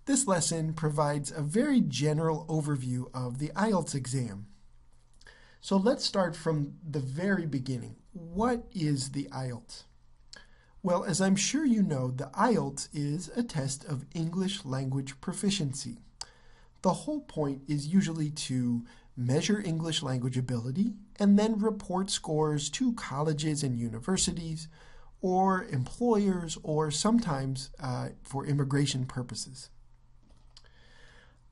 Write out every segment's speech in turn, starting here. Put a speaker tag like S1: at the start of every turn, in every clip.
S1: This lesson provides a very general overview of the IELTS exam. So let's start from the very beginning. What is the IELTS? Well, as I'm sure you know, the IELTS is a test of English language proficiency. The whole point is usually to measure English language ability and then report scores to colleges and universities or employers or sometimes for immigration purposes.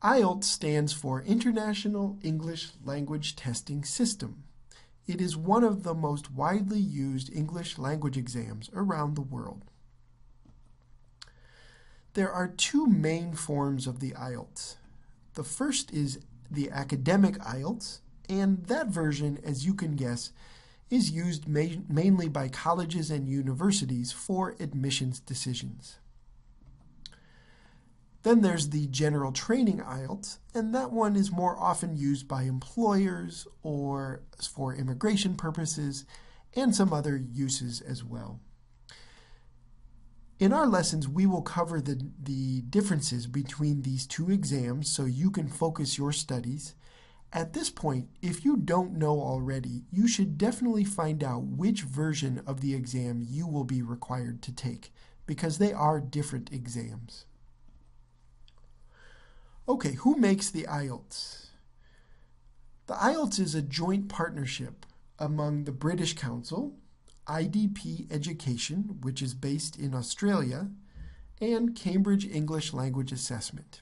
S1: IELTS stands for International English Language Testing System. It is one of the most widely used English language exams around the world. There are two main forms of the IELTS. The first is the academic IELTS, and that version, as you can guess, is used mainly by colleges and universities for admissions decisions. Then there's the general training IELTS, and that one is more often used by employers or for immigration purposes and some other uses as well. In our lessons, we will cover the differences between these two exams so you can focus your studies. At this point, if you don't know already, you should definitely find out which version of the exam you will be required to take, because they are different exams. Okay, who makes the IELTS? The IELTS is a joint partnership among the British Council, IDP Education, which is based in Australia, and Cambridge English Language Assessment.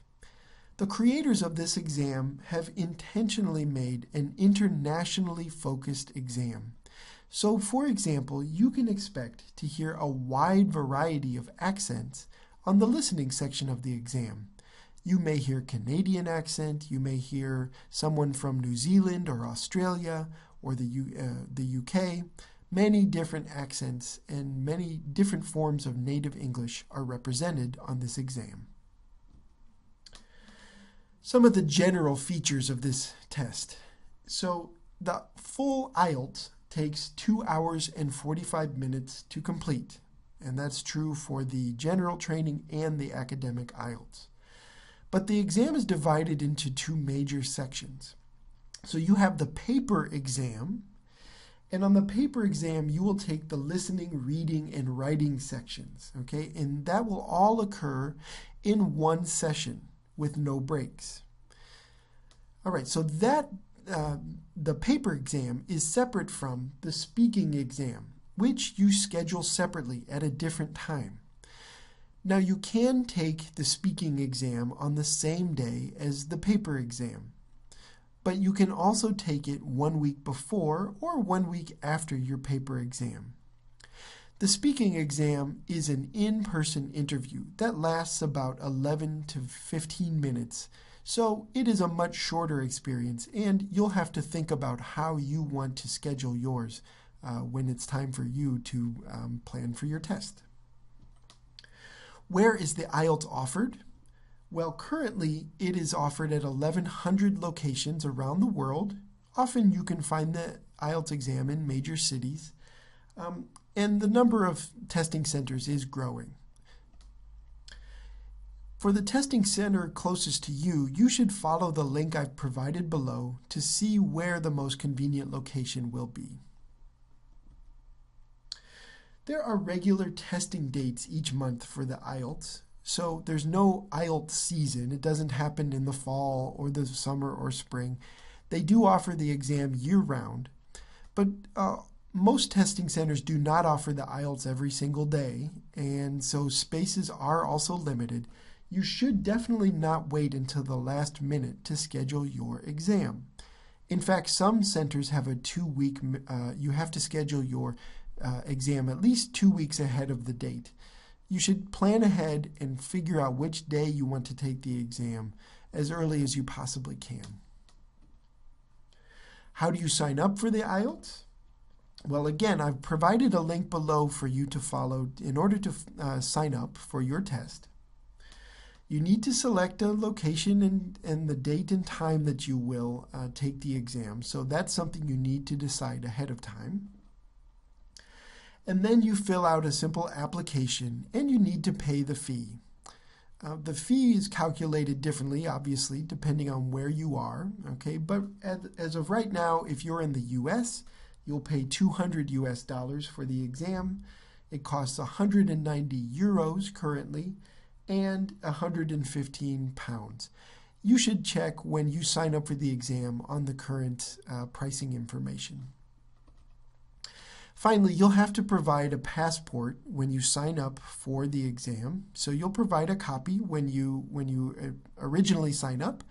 S1: The creators of this exam have intentionally made an internationally focused exam. So, for example, you can expect to hear a wide variety of accents on the listening section of the exam. You may hear Canadian accent, you may hear someone from New Zealand or Australia or the UK. Many different accents and many different forms of native English are represented on this exam. Some of the general features of this test. So the full IELTS takes 2 hours and 45 minutes to complete, and that's true for the general training and the academic IELTS. But the exam is divided into two major sections. So you have the paper exam, and on the paper exam, you will take the listening, reading, and writing sections, okay? And that will all occur in one session with no breaks. All right, so that the paper exam is separate from the speaking exam, which you schedule separately at a different time. Now, you can take the speaking exam on the same day as the paper exam, but you can also take it 1 week before or 1 week after your paper exam. The speaking exam is an in-person interview that lasts about 11 to 15 minutes, so it is a much shorter experience, and you'll have to think about how you want to schedule yours when it's time for you to plan for your test. Where is the IELTS offered? Well, currently it is offered at 1,100 locations around the world. Often you can find the IELTS exam in major cities, and the number of testing centers is growing. For the testing center closest to you, you should follow the link I've provided below to see where the most convenient location will be. There are regular testing dates each month for the IELTS, so there's no IELTS season. It doesn't happen in the fall or the summer or spring. They do offer the exam year-round, but most testing centers do not offer the IELTS every single day, and so spaces are also limited. You should definitely not wait until the last minute to schedule your exam. In fact, some centers have a 2-week, you have to schedule your exam at least 2 weeks ahead of the date. You should plan ahead and figure out which day you want to take the exam as early as you possibly can. How do you sign up for the IELTS? Well, again, I've provided a link below for you to follow in order to sign up for your test. You need to select a location and the date and time that you will take the exam. So that's something you need to decide ahead of time. And then you fill out a simple application and you need to pay the fee. The fee is calculated differently, obviously, depending on where you are, okay? But as of right now, if you're in the US, you'll pay $200 for the exam. It costs 190 euros currently and 115 pounds. You should check when you sign up for the exam on the current pricing information. Finally, you'll have to provide a passport when you sign up for the exam. So you'll provide a copy when you originally sign up,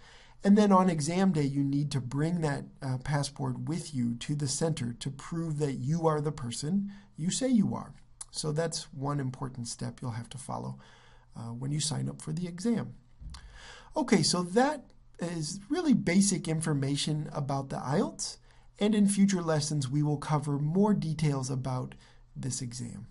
S1: and then on exam day you need to bring that passport with you to the center to prove that you are the person you say you are. So that's one important step you'll have to follow when you sign up for the exam. Okay, so that is really basic information about the IELTS. And in future lessons, we will cover more details about this exam.